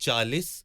40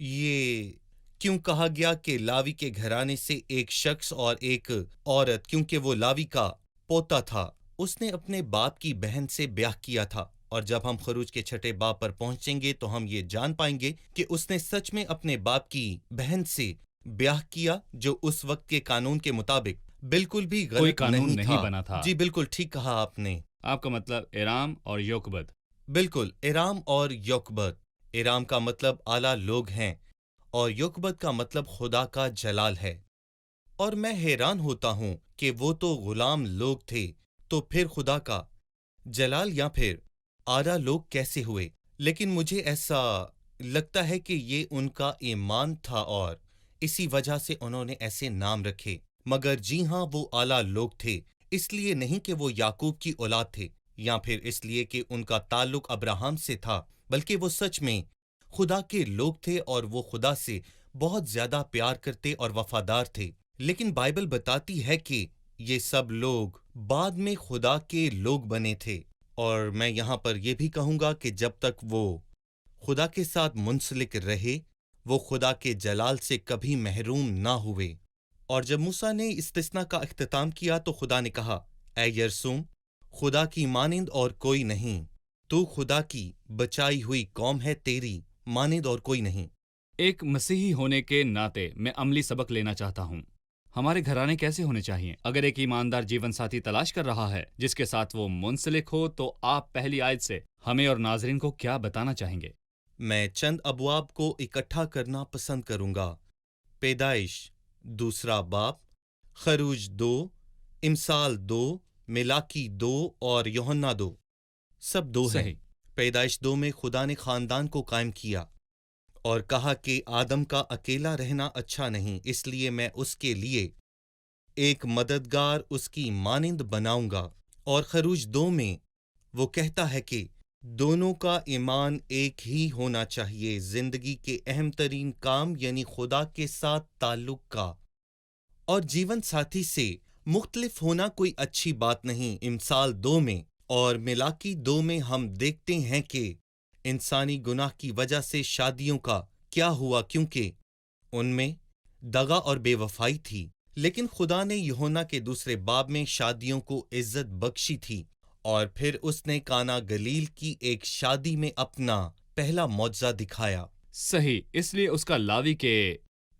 یہ کیوں کہا گیا کہ لاوی کے گھرانے سے ایک شخص اور ایک عورت، کیونکہ وہ لاوی کا پوتا تھا، اس نے اپنے باپ کی بہن سے بیاہ کیا تھا، اور جب ہم خروج کے 6 باب پر پہنچیں گے تو ہم یہ جان پائیں گے کہ اس نے سچ میں اپنے باپ کی بہن سے بیاہ کیا، جو اس وقت کے قانون کے مطابق بالکل بھی کوئی غلط قانون نہیں نہیں بنا تھا۔ جی بالکل ٹھیک کہا آپ نے۔ آپ کا مطلب ایرام اور یوکبد۔ بالکل، ایرام اور یوکبد۔ ایرام کا مطلب اعلیٰ لوگ ہیں اور یوکبد کا مطلب خدا کا جلال ہے۔ اور میں حیران ہوتا ہوں کہ وہ تو غلام لوگ تھے، تو پھر خدا کا جلال یا پھر اعلیٰ لوگ کیسے ہوئے؟ لیکن مجھے ایسا لگتا ہے کہ یہ ان کا ایمان تھا اور اسی وجہ سے انہوں نے ایسے نام رکھے۔ مگر جی ہاں، وہ اعلیٰ لوگ تھے، اس لیے نہیں کہ وہ یعقوب کی اولاد تھے یا پھر اس لیے کہ ان کا تعلق ابراہم سے تھا، بلکہ وہ سچ میں خدا کے لوگ تھے اور وہ خدا سے بہت زیادہ پیار کرتے اور وفادار تھے۔ لیکن بائبل بتاتی ہے کہ یہ سب لوگ بعد میں خدا کے لوگ بنے تھے، اور میں یہاں پر یہ بھی کہوں گا کہ جب تک وہ خدا کے ساتھ منسلک رہے، وہ خدا کے جلال سے کبھی محروم نہ ہوئے۔ اور جب موسیٰ نے استثنا کا اختتام کیا تو خدا نے کہا، اے یرسوم، خدا کی مانند اور کوئی نہیں، تو خدا کی بچائی ہوئی قوم ہے، تیری مانند اور کوئی نہیں۔ ایک مسیحی ہونے کے ناطے میں عملی سبق لینا چاہتا ہوں۔ ہمارے گھرانے کیسے ہونے چاہیے؟ اگر ایک ایماندار جیون ساتھی تلاش کر رہا ہے جس کے ساتھ وہ منسلک ہو، تو آپ پہلی آیت سے ہمیں اور ناظرین کو کیا بتانا چاہیں گے؟ میں چند ابواب کو اکٹھا کرنا پسند کروں گا۔ پیدائش 2 باب، خروج 2، امثال 2، ملاکی 2 اور یوحنا 2، سب 2 ہیں۔ صحیح۔ پیدائش 2 میں خدا نے خاندان کو قائم کیا اور کہا کہ آدم کا اکیلا رہنا اچھا نہیں، اس لیے میں اس کے لیے ایک مددگار اس کی مانند بناؤں گا۔ اور خروج 2 میں وہ کہتا ہے کہ دونوں کا ایمان ایک ہی ہونا چاہیے، زندگی کے اہم ترین کام یعنی خدا کے ساتھ تعلق کا اور جیون ساتھی سے مختلف ہونا کوئی اچھی بات نہیں۔ امثال 2 میں اور ملاکی 2 میں ہم دیکھتے ہیں کہ انسانی گناہ کی وجہ سے شادیوں کا کیا ہوا، کیونکہ ان میں دغا اور بے وفائی تھی، لیکن خدا نے یوحنا کے 2 باب میں شادیوں کو عزت بخشی تھی، اور پھر اس نے کانا گلیل کی ایک شادی میں اپنا پہلا معجزہ دکھایا۔ صحیح، اس لیے اس کا لاوی کے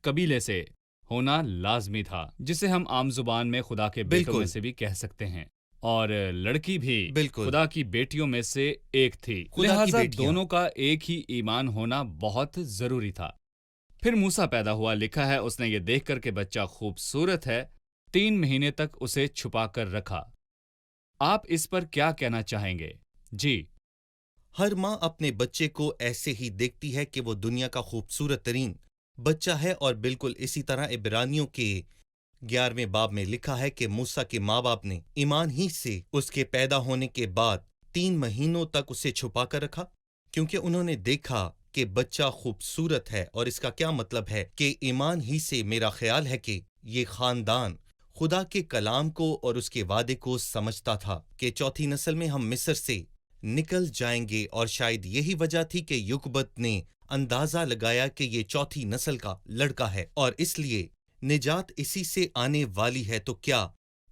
قبیلے سے ہونا لازمی تھا، جسے ہم عام زبان میں خدا کے بیٹوں بالکل۔ میں سے بھی کہہ سکتے ہیں، اور لڑکی بھی بالکل۔ خدا کی بیٹیوں میں سے ایک تھی، خدا کی لہٰذا بیٹیاں۔ دونوں کا ایک ہی ایمان ہونا بہت ضروری تھا۔ پھر موسیٰ پیدا ہوا، لکھا ہے اس نے یہ دیکھ کر کہ بچہ خوبصورت ہے، 3 مہینے تک اسے چھپا کر رکھا۔ آپ اس پر کیا کہنا چاہیں گے؟ جی۔ ہر ماں اپنے بچے کو ایسے ہی دیکھتی ہے کہ وہ دنیا کا خوبصورت ترین بچہ ہے، اور بالکل اسی طرح عبرانیوں کے 11 باب میں لکھا ہے کہ موسیٰ کے ماں باپ نے ایمان ہی سے اس کے پیدا ہونے کے بعد 3 مہینوں تک اسے چھپا کر رکھا، کیونکہ انہوں نے دیکھا کہ بچہ خوبصورت ہے۔ اور اس کا کیا مطلب ہے کہ ایمان ہی سے میرا خیال ہے کہ یہ خاندان خدا کے کلام کو اور اس کے وعدے کو سمجھتا تھا کہ 4تھی نسل میں ہم مصر سے نکل جائیں گے، اور شاید یہی وجہ تھی کہ یوکبت نے اندازہ لگایا کہ یہ 4تھی نسل کا لڑکا ہے اور اس لیے نجات اسی سے آنے والی ہے، تو کیا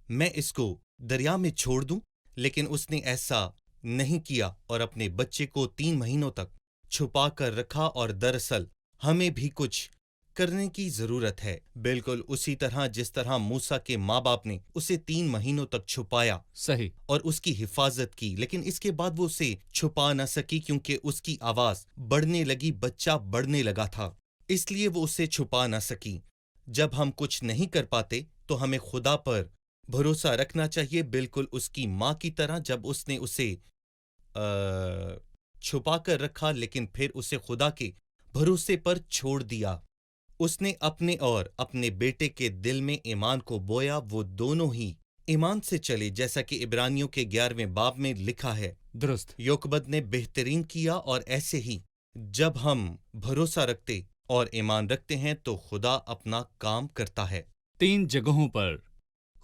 میں اس کو دریا میں چھوڑ دوں؟ لیکن اس نے ایسا نہیں کیا اور اپنے بچے کو 3 مہینوں تک چھپا کر رکھا، اور دراصل ہمیں بھی کچھ کرنے کی ضرورت ہے، بالکل اسی طرح جس طرح موسیٰ کے ماں باپ نے اسے 3 مہینوں تک چھپایا صحیح۔ اور اس کی حفاظت کی، لیکن اس کے بعد وہ اسے چھپا نہ سکی کیونکہ اس کی آواز بڑھنے لگی، بچہ بڑھنے لگا تھا، اس لیے وہ اسے چھپا نہ سکی۔ جب ہم کچھ نہیں کر پاتے تو ہمیں خدا پر بھروسہ رکھنا چاہیے، بالکل اس کی ماں کی طرح جب اس نے اسے چھپا کر رکھا لیکن پھر اسے خدا کے بھروسے پر چھوڑ دیا۔ اس نے اپنے اور اپنے بیٹے کے دل میں ایمان کو بویا، وہ دونوں ہی ایمان سے چلے، جیسا کہ عبرانیوں کے 11 باب میں لکھا ہے۔ درست۔ یوکبد نے بہترین کیا، اور ایسے ہی جب ہم بھروسہ رکھتے اور ایمان رکھتے ہیں تو خدا اپنا کام کرتا ہے۔ 3 جگہوں پر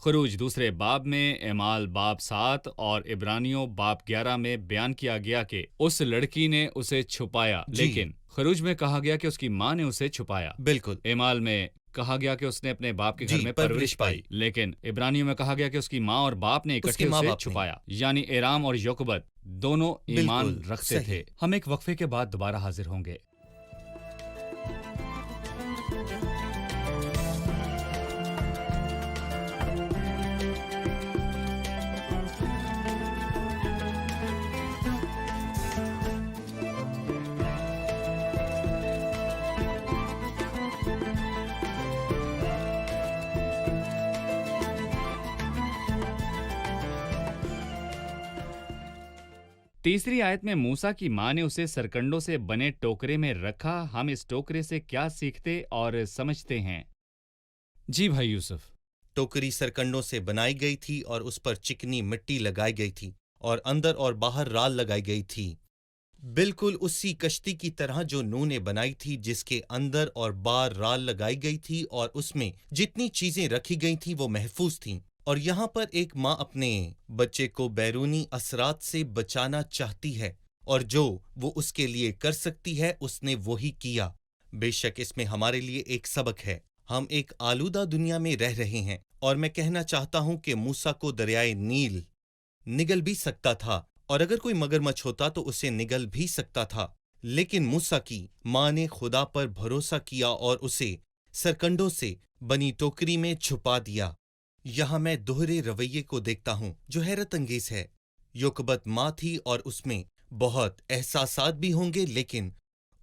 خروج دوسرے باب میں، اعمال باب 7 اور عبرانیوں باب 11 میں بیان کیا گیا کہ اس لڑکی نے اسے چھپایا، جی لیکن خروج میں کہا گیا کہ اس کی ماں نے اسے چھپایا۔ بالکل اعمال میں کہا گیا کہ اس نے اپنے باپ کے گھر جی میں پرورش پائی، لیکن عبرانیوں میں کہا گیا کہ اس کی ماں اور باپ نے اس اکٹھے کے ماں اسے باپ نے۔ چھپایا، یعنی ایرام اور یوکبت دونوں ایمان بالکل رکھتے صحیح۔ تھے۔ ہم ایک وقفے کے بعد دوبارہ حاضر ہوں گے۔ تیسری آیت میں موسیٰ کی ماں نے اسے سرکنڈوں سے بنے ٹوکرے میں رکھا۔ ہم اس ٹوکرے سے کیا سیکھتے اور سمجھتے ہیں؟ جی بھائی یوسف۔ ٹوکری سرکنڈوں سے بنائی گئی تھی اور اس پر چکنی مٹی لگائی گئی تھی اور اندر اور باہر رال لگائی گئی تھی، بالکل اسی کشتی کی طرح جو نوح نے بنائی تھی، جس کے اندر اور باہر رال لگائی گئی تھی اور اس میں جتنی چیزیں رکھی گئی تھیں وہ محفوظ تھیں۔ اور یہاں پر ایک ماں اپنے بچے کو بیرونی اثرات سے بچانا چاہتی ہے، اور جو وہ اس کے لیے کر سکتی ہے اس نے وہی کیا۔ بے شک اس میں ہمارے لیے ایک سبق ہے۔ ہم ایک آلودہ دنیا میں رہ رہے ہیں، اور میں کہنا چاہتا ہوں کہ موسیٰ کو دریائے نیل نگل بھی سکتا تھا، اور اگر کوئی مگرمچھ ہوتا تو اسے نگل بھی سکتا تھا، لیکن موسیٰ کی ماں نے خدا پر بھروسہ کیا اور اسے سرکنڈوں سے بنی ٹوکری میں چھپا دیا۔ یہاں میں دوہرے رویے کو دیکھتا ہوں جو حیرت انگیز ہے۔ یوکبت ماں تھی اور اس میں بہت احساسات بھی ہوں گے، لیکن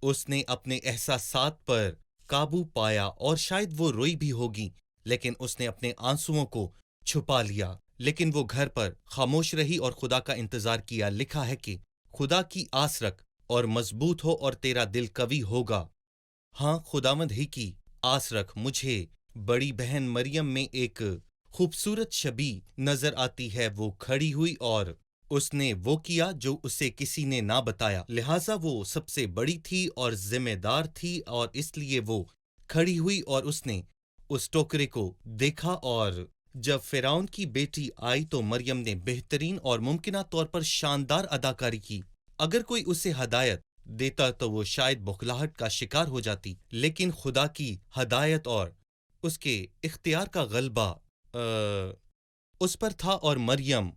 اس نے اپنے احساسات پر قابو پایا، اور شاید وہ روئی بھی ہوگی، لیکن اس نے اپنے آنسوؤں کو چھپا لیا، لیکن وہ گھر پر خاموش رہی اور خدا کا انتظار کیا۔ لکھا ہے کہ خدا کی آس رکھ اور مضبوط ہو اور تیرا دل قوی ہوگا۔ ہاں، خداوند ہی کی آس رکھ۔ مجھے بڑی بہن مریم میں ایک خوبصورت شبیہ نظر آتی ہے۔ وہ کھڑی ہوئی اور اس نے وہ کیا جو اسے کسی نے نہ بتایا، لہٰذا وہ سب سے بڑی تھی اور ذمہ دار تھی، اور اس لیے وہ کھڑی ہوئی اور اس نے اس ٹوکرے کو دیکھا۔ اور جب فرعون کی بیٹی آئی تو مریم نے بہترین اور ممکنہ طور پر شاندار اداکاری کی۔ اگر کوئی اسے ہدایت دیتا تو وہ شاید بخلاہٹ کا شکار ہو جاتی، لیکن خدا کی ہدایت اور اس کے اختیار کا غلبہ اس پر تھا، اور مریم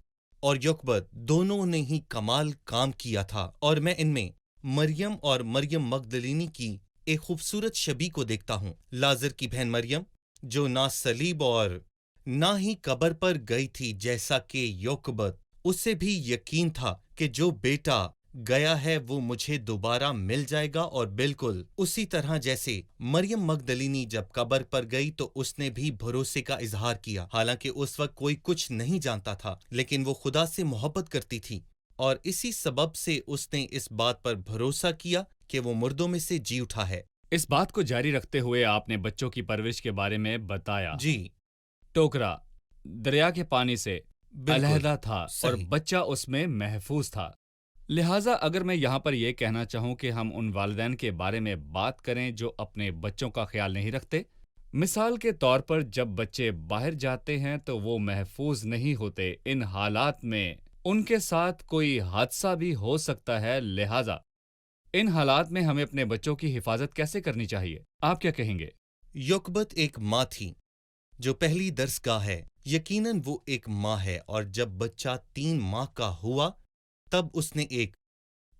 اور یوکبت دونوں نے ہی کمال کام کیا تھا۔ اور میں ان میں مریم اور مریم مگدلینی کی ایک خوبصورت شبیہ کو دیکھتا ہوں۔ لازر کی بہن مریم جو نہ صلیب اور نہ ہی قبر پر گئی تھی جیسا کہ یوکبت، اسے بھی یقین تھا کہ جو بیٹا گیا ہے وہ مجھے دوبارہ مل جائے گا، اور بالکل اسی طرح جیسے مریم مگدلینی جب قبر پر گئی تو اس نے بھی بھروسے کا اظہار کیا، حالانکہ اس وقت کوئی کچھ نہیں جانتا تھا، لیکن وہ خدا سے محبت کرتی تھی، اور اسی سبب سے اس نے اس بات پر بھروسہ کیا کہ وہ مردوں میں سے جی اٹھا ہے۔ اس بات کو جاری رکھتے ہوئے آپ نے بچوں کی پرورش کے بارے میں بتایا۔ جی ٹوکرا دریا کے پانی سے بالکل علیحدہ تھا اور صحیح۔ بچہ اس میں محفوظ تھا۔ لہٰذا اگر میں یہاں پر یہ کہنا چاہوں کہ ہم ان والدین کے بارے میں بات کریں جو اپنے بچوں کا خیال نہیں رکھتے، مثال کے طور پر جب بچے باہر جاتے ہیں تو وہ محفوظ نہیں ہوتے، ان حالات میں ان کے ساتھ کوئی حادثہ بھی ہو سکتا ہے، لہٰذا ان حالات میں ہمیں اپنے بچوں کی حفاظت کیسے کرنی چاہیے؟ آپ کیا کہیں گے؟ یوکبت ایک ماں تھی جو پہلی درسگاہ ہے، یقیناً وہ ایک ماں ہے، اور جب بچہ 3 ماہ کا ہوا تب اس نے ایک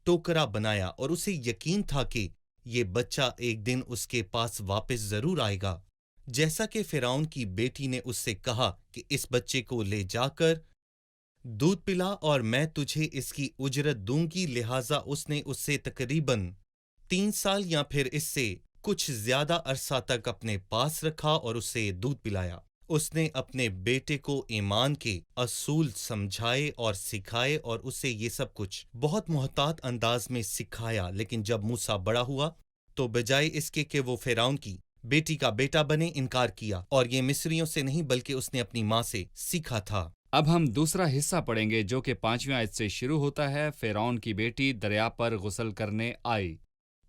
ٹوکرا بنایا، اور اسے یقین تھا کہ یہ بچہ ایک دن اس کے پاس واپس ضرور آئے گا، جیسا کہ فرعون کی بیٹی نے اس سے کہا کہ اس بچے کو لے جا کر دودھ پلا اور میں تجھے اس کی اجرت دوں گی، لہٰذا اس نے اس سے تقریباً 3 سال یا پھر اس سے کچھ زیادہ عرصہ تک اپنے پاس رکھا اور اسے دودھ پلایا۔ اس نے اپنے بیٹے کو ایمان کے اصول سمجھائے اور سکھائے، اور اسے یہ سب کچھ بہت محتاط انداز میں سکھایا، لیکن جب موسیٰ بڑا ہوا تو بجائے اس کے کہ وہ فرعون کی بیٹی کا بیٹا بنے، انکار کیا، اور یہ مصریوں سے نہیں بلکہ اس نے اپنی ماں سے سیکھا تھا۔ اب ہم دوسرا حصہ پڑھیں گے جو کہ 5ویں آیت سے شروع ہوتا ہے۔ فرعون کی بیٹی دریا پر غسل کرنے آئی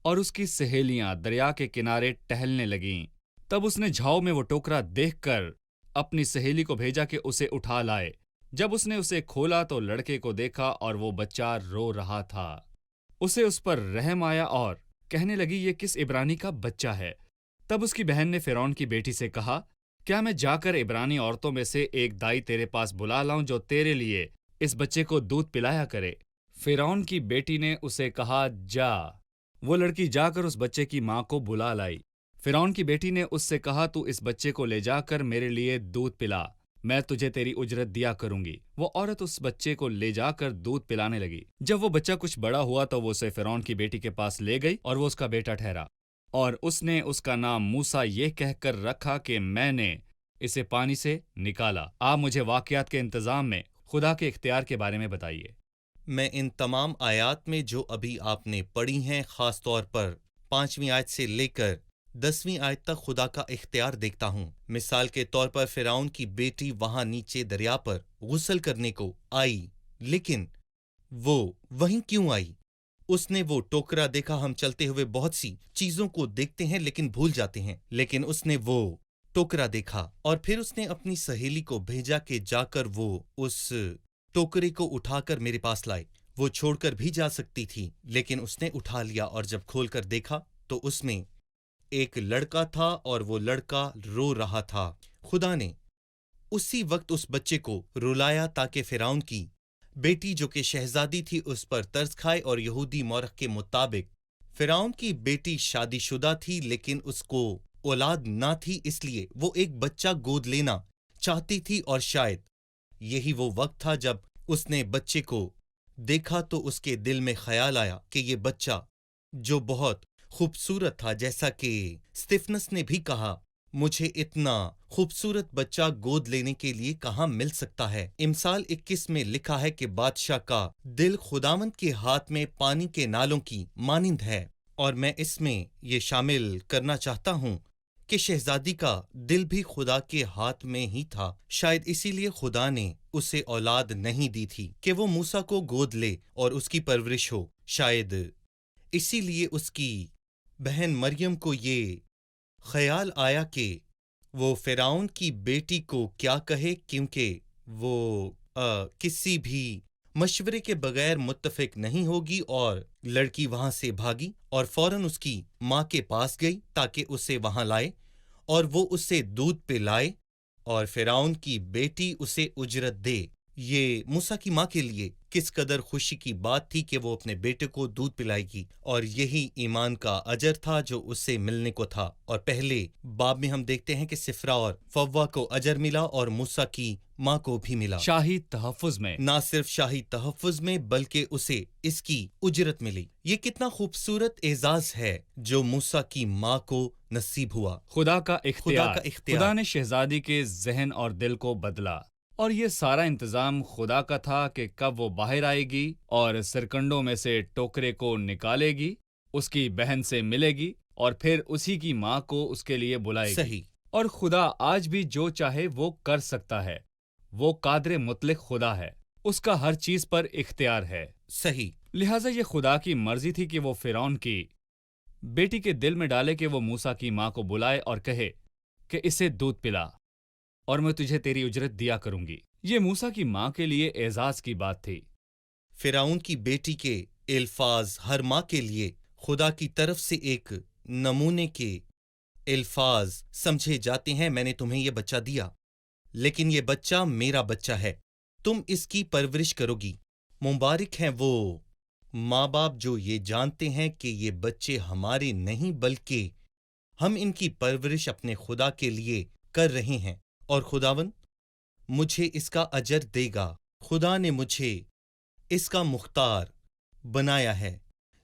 اور اس کی سہیلیاں دریا کے کنارے ٹہلنے لگیں، تب اس نے جھاؤ میں وہ ٹوکرا دیکھ کر اپنی سہیلی کو بھیجا کہ اسے اٹھا لائے۔ جب اس نے اسے کھولا تو لڑکے کو دیکھا اور وہ بچہ رو رہا تھا۔ اسے اس پر رحم آیا اور کہنے لگی یہ کس عبرانی کا بچہ ہے۔ تب اس کی بہن نے فرعون کی بیٹی سے کہا کیا میں جا کر عبرانی عورتوں میں سے ایک دائی تیرے پاس بلا لاؤں جو تیرے لیے اس بچے کو دودھ پلایا کرے؟ فرعون کی بیٹی نے اسے کہا جا۔ وہ لڑکی جا کر اس بچے کی ماں کو بلا لائی۔ فرعون کی بیٹی نے اس سے کہا تو اس بچے کو لے جا کر میرے لیے دودھ پلا، میں تجھے تیری اجرت دیا کروں گی۔ وہ عورت اس بچے کو لے جا کر دودھ پلانے لگی۔ جب وہ بچہ کچھ بڑا ہوا تو وہ اسے فرعون کی بیٹی کے پاس لے گئی اور وہ اس کا بیٹا ٹھہرا، اور اس نے اس کا نام موسیٰ یہ کہہ کر رکھا کہ میں نے اسے پانی سے نکالا۔ آپ مجھے واقعات کے انتظام میں خدا کے اختیار کے بارے میں بتائیے۔ میں ان تمام آیات میں جو ابھی آپ نے پڑھی ہیں، خاص طور پر 5ویں آیت سے لے کر 10ویں آیت تک خدا کا اختیار دیکھتا ہوں۔ مثال کے طور پر فرعون کی بیٹی وہاں نیچے دریا پر غسل کرنے کو آئی، لیکن وہ وہیں کیوں آئی؟ اس نے وہ ٹوکرا دیکھا۔ ہم چلتے ہوئے بہت سی چیزوں کو دیکھتے ہیں لیکن بھول جاتے ہیں، لیکن اس نے وہ ٹوکرا دیکھا اور پھر اس نے اپنی سہیلی کو بھیجا کہ جا کر وہ اس ٹوکرے کو اٹھا کر میرے پاس لائے۔ وہ چھوڑ کر بھی جا سکتی تھی، لیکن اس نے اٹھا لیا، اور جب کھول کر دیکھا تو اس میں ایک لڑکا تھا اور وہ لڑکا رو رہا تھا۔ خدا نے اسی وقت اس بچے کو رلایا تاکہ فرعون کی بیٹی جو کہ شہزادی تھی اس پر ترس کھائے، اور یہودی مورخ کے مطابق فرعون کی بیٹی شادی شدہ تھی لیکن اس کو اولاد نہ تھی، اس لیے وہ ایک بچہ گود لینا چاہتی تھی، اور شاید یہی وہ وقت تھا جب اس نے بچے کو دیکھا تو اس کے دل میں خیال آیا کہ یہ بچہ جو بہت خوبصورت تھا، جیسا کہ سٹیفنس نے بھی کہا، مجھے اتنا خوبصورت بچہ گود لینے کے لیے کہاں مل سکتا ہے۔ امثال 21 میں لکھا ہے کہ بادشاہ کا دل خداوند کے ہاتھ میں پانی کے نالوں کی مانند ہے، اور میں اس میں یہ شامل کرنا چاہتا ہوں کہ شہزادی کا دل بھی خدا کے ہاتھ میں ہی تھا۔ شاید اسی لیے خدا نے اسے اولاد نہیں دی تھی کہ وہ موسیٰ کو گود لے اور اس کی پرورش ہو۔ شاید اسی لیے اس کی بہن مریم کو یہ خیال آیا کہ وہ فرعون کی بیٹی کو کیا کہے، کیونکہ وہ کسی بھی مشورے کے بغیر متفق نہیں ہوگی، اور لڑکی وہاں سے بھاگی اور فوراً اس کی ماں کے پاس گئی تاکہ اسے وہاں لائے اور وہ اسے دودھ پلائے، اور فرعون کی بیٹی اسے اجرت دے۔ یہ موسیٰ کی ماں کے لیے کس قدر خوشی کی بات تھی کہ وہ اپنے بیٹے کو دودھ پلائے گی، اور یہی ایمان کا اجر تھا جو اسے ملنے کو تھا۔ اور پہلے باب میں ہم دیکھتے ہیں کہ سفرا اور فوا کو اجر ملا اور موسیٰ کی ماں کو بھی ملا۔ شاہی تحفظ میں نہ صرف شاہی تحفظ میں بلکہ اسے اس کی اجرت ملی۔ یہ کتنا خوبصورت اعزاز ہے جو موسیٰ کی ماں کو نصیب ہوا۔ خدا کا اختیار۔ اختیار۔ خدا نے شہزادی کے ذہن اور دل کو بدلا، اور یہ سارا انتظام خدا کا تھا کہ کب وہ باہر آئے گی اور سرکنڈوں میں سے ٹوکرے کو نکالے گی، اس کی بہن سے ملے گی اور پھر اسی کی ماں کو اس کے لیے بلائے گی۔ صحیح۔ اور خدا آج بھی جو چاہے وہ کر سکتا ہے۔ وہ قادر مطلق خدا ہے، اس کا ہر چیز پر اختیار ہے۔ صحیح۔ لہٰذا یہ خدا کی مرضی تھی کہ وہ فرعون کی بیٹی کے دل میں ڈالے کہ وہ موسیٰ کی ماں کو بلائے اور کہے کہ اسے دودھ پلا اور میں تجھے تیری اجرت دیا کروں گی۔ یہ موسیٰ کی ماں کے لیے اعزاز کی بات تھی۔ فرعون کی بیٹی کے الفاظ ہر ماں کے لیے خدا کی طرف سے ایک نمونے کے الفاظ سمجھے جاتے ہیں۔ میں نے تمہیں یہ بچہ دیا، لیکن یہ بچہ میرا بچہ ہے، تم اس کی پرورش کرو گی۔ مبارک ہیں وہ ماں باپ جو یہ جانتے ہیں کہ یہ بچے ہمارے نہیں بلکہ ہم ان کی پرورش اپنے خدا کے لیے کر رہے ہیں، اور خداوند مجھے اس کا اجر دے گا۔ خدا نے مجھے اس کا مختار بنایا ہے،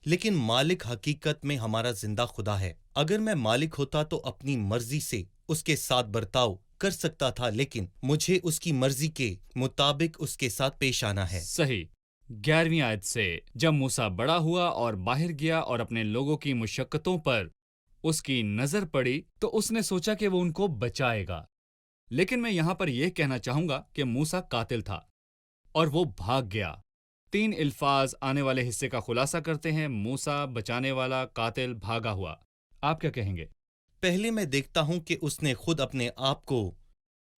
لیکن مالک حقیقت میں ہمارا زندہ خدا ہے۔ اگر میں مالک ہوتا تو اپنی مرضی سے اس کے ساتھ برتاؤ کر سکتا تھا، لیکن مجھے اس کی مرضی کے مطابق اس کے ساتھ پیش آنا ہے۔ صحیح۔ 11ویں آیت سے جب موسیٰ بڑا ہوا اور باہر گیا اور اپنے لوگوں کی مشقتوں پر اس کی نظر پڑی تو اس نے سوچا کہ وہ ان کو بچائے گا۔ لیکن میں یہاں پر یہ کہنا چاہوں گا کہ موسیٰ قاتل تھا اور وہ بھاگ گیا۔ 3 الفاظ آنے والے حصے کا خلاصہ کرتے ہیں: موسیٰ، بچانے والا، قاتل، بھاگا ہوا۔ آپ کیا کہیں گے؟ پہلے میں دیکھتا ہوں کہ اس نے خود اپنے آپ کو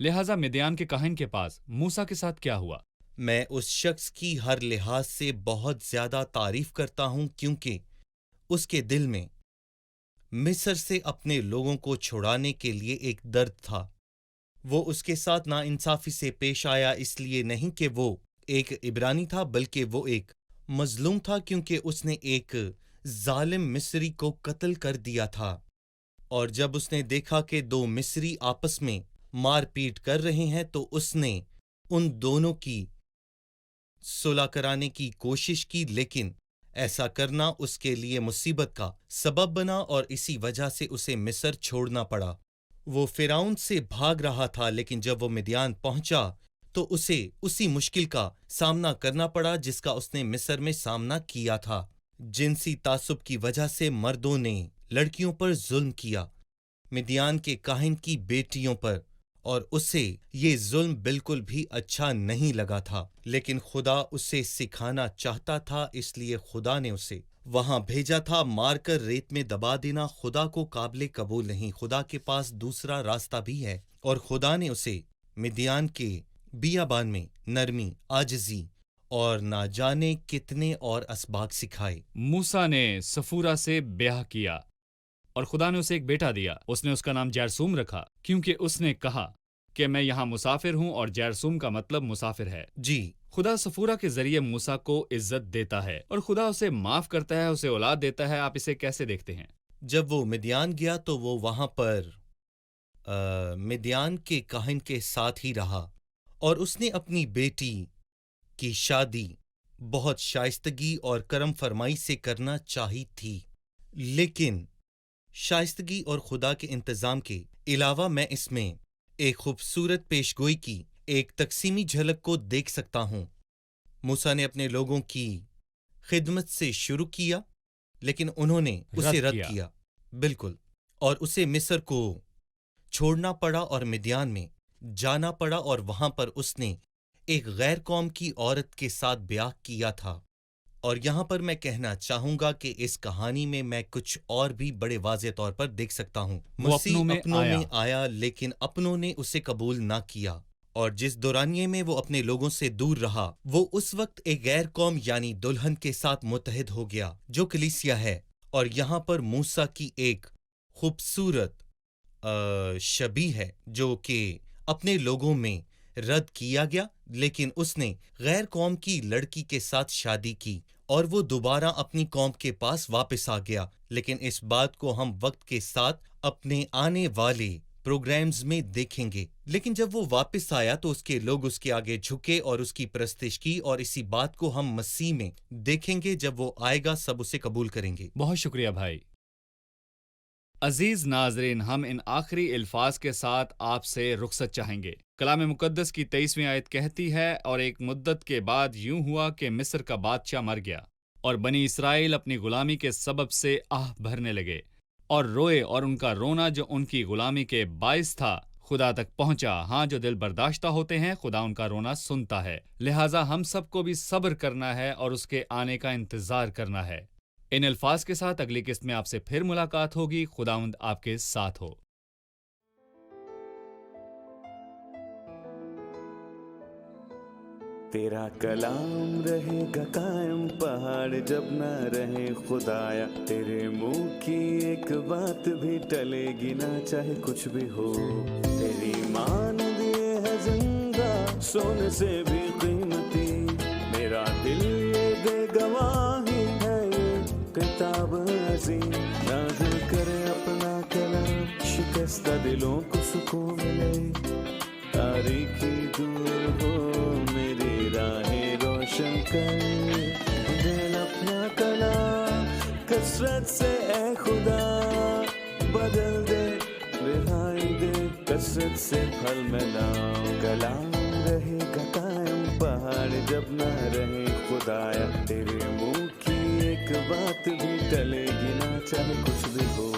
لہٰذا مدیان کے کاہن کے پاس موسیٰ کے ساتھ کیا ہوا؟ میں اس شخص کی ہر لحاظ سے بہت زیادہ تعریف کرتا ہوں کیونکہ اس کے دل میں مصر سے اپنے لوگوں کو چھڑانے کے لیے ایک درد تھا۔ وہ اس کے ساتھ ناانصافی سے پیش آیا، اس لیے نہیں کہ وہ ایک عبرانی تھا بلکہ وہ ایک مظلوم تھا، کیونکہ اس نے ایک ظالم مصری کو قتل کر دیا تھا۔ اور جب اس نے دیکھا کہ دو مصری آپس میں مار پیٹ کر رہے ہیں تو اس نے ان دونوں کی صلح کرانے کی کوشش کی، لیکن ایسا کرنا اس کے لیے مصیبت کا سبب بنا اور اسی وجہ سے اسے مصر چھوڑنا پڑا۔ وہ فرعون سے بھاگ رہا تھا، لیکن جب وہ مدیان پہنچا تو اسے اسی مشکل کا سامنا کرنا پڑا جس کا اس نے مصر میں سامنا کیا تھا۔ جنسی تعصب کی وجہ سے مردوں نے لڑکیوں پر ظلم کیا، مدیان کے کاہن کی بیٹیوں پر، اور اسے یہ ظلم بالکل بھی اچھا نہیں لگا تھا، لیکن خدا اسے سکھانا چاہتا تھا، اس لیے خدا نے اسے وہاں بھیجا تھا۔ مار کر ریت میں دبا دینا خدا کو قابل قبول نہیں، خدا کے پاس دوسرا راستہ بھی ہے، اور خدا نے اسے مدیان کے بیابان میں نرمی، عاجزی اور نہ جانے کتنے اور اسباق سکھائے۔ موسیٰ نے سفورہ سے بیاہ کیا اور خدا نے اسے ایک بیٹا دیا۔ اس نے اس کا نام جرسوم رکھا کیونکہ اس نے کہا کہ میں یہاں مسافر ہوں، اور جرسوم کا مطلب مسافر ہے۔ جی، خدا سفورہ کے ذریعے موسیٰ کو عزت دیتا ہے اور خدا اسے معاف کرتا ہے، اسے اولاد دیتا ہے۔ آپ اسے کیسے دیکھتے ہیں؟ جب وہ مدیان گیا تو وہ وہاں پر مدیان کے کاہن کے ساتھ ہی رہا، اور اس نے اپنی بیٹی کی شادی بہت شائستگی اور کرم فرمائی سے کرنا چاہی تھی، لیکن شائستگی اور خدا کے انتظام کے علاوہ میں اس میں ایک خوبصورت پیشگوئی کی ایک تقسیمی جھلک کو دیکھ سکتا ہوں۔ موسیٰ نے اپنے لوگوں کی خدمت سے شروع کیا، لیکن انہوں نے اسے رد کیا، بالکل، اور اسے مصر کو چھوڑنا پڑا اور مدیان میں جانا پڑا، اور وہاں پر اس نے ایک غیر قوم کی عورت کے ساتھ بیاہ کیا تھا۔ اور یہاں پر میں کہنا چاہوں گا کہ اس کہانی میں میں کچھ اور بھی بڑے واضح طور پر دیکھ سکتا ہوں۔ مسیح اپنوں میں آیا، لیکن اپنوں نے اسے قبول نہ کیا، اور جس دورانیے میں وہ اپنے لوگوں سے دور رہا، وہ اس وقت ایک غیر قوم یعنی دلہن کے ساتھ متحد ہو گیا جو کلیسیا ہے۔ اور یہاں پر موسیٰ کی ایک خوبصورت شبیہ ہے جو کہ اپنے لوگوں میں رد کیا گیا، لیکن اس نے غیر قوم کی لڑکی کے ساتھ شادی کی اور وہ دوبارہ اپنی قوم کے پاس واپس آ گیا۔ لیکن اس بات کو ہم وقت کے ساتھ اپنے آنے والے پروگرامز میں دیکھیں گے۔ لیکن جب وہ واپس آیا تو اس کے لوگ اس کے آگے جھکے اور اس کی پرستش کی، اور اسی بات کو ہم مسیح میں دیکھیں گے۔ جب وہ آئے گا سب اسے قبول کریں گے۔ بہت شکریہ بھائی۔ عزیز ناظرین، ہم ان آخری الفاظ کے ساتھ آپ سے رخصت چاہیں گے۔ کلام مقدس کی 23ویں آیت کہتی ہے، اور ایک مدت کے بعد یوں ہوا کہ مصر کا بادشاہ مر گیا، اور بنی اسرائیل اپنی غلامی کے سبب سے آہ بھرنے لگے اور روئے، اور ان کا رونا جو ان کی غلامی کے باعث تھا خدا تک پہنچا۔ ہاں، جو دل برداشتہ ہوتے ہیں خدا ان کا رونا سنتا ہے۔ لہٰذا ہم سب کو بھی صبر کرنا ہے اور اس کے آنے کا انتظار کرنا ہے۔ ان الفاظ کے ساتھ اگلی قسط میں آپ سے پھر ملاقات ہوگی۔ خداوند آپ کے ساتھ ہو۔ تیرا کلام رہے گا قائم، پہاڑ جب نہ رہے خدایا، تیرے منہ کی ایک بات بھی ٹلے گی نہ، چاہے کچھ بھی ہو۔ تیری مانند یہ ہے زندہ، سونے سے بھی قیمتی، میرا دل یہ دے گواہی ہے، یہ کتاب عظیم نازل کرے اپنا کلام، شکستہ دلوں کو سکون ملے، تاریکی دور ہو میری راہیں روشن کر، دل اپنا کلام کثرت سے اے خدا بدل دے، رہائی دے کثرت سے پھل ملاؤ۔ کلام رہے گا قائم، پہاڑ جب نہ رہے خدایا، تیرے منہ کی ایک بات بھی ٹلے گی نہ، چاہے کچھ بھی ہو۔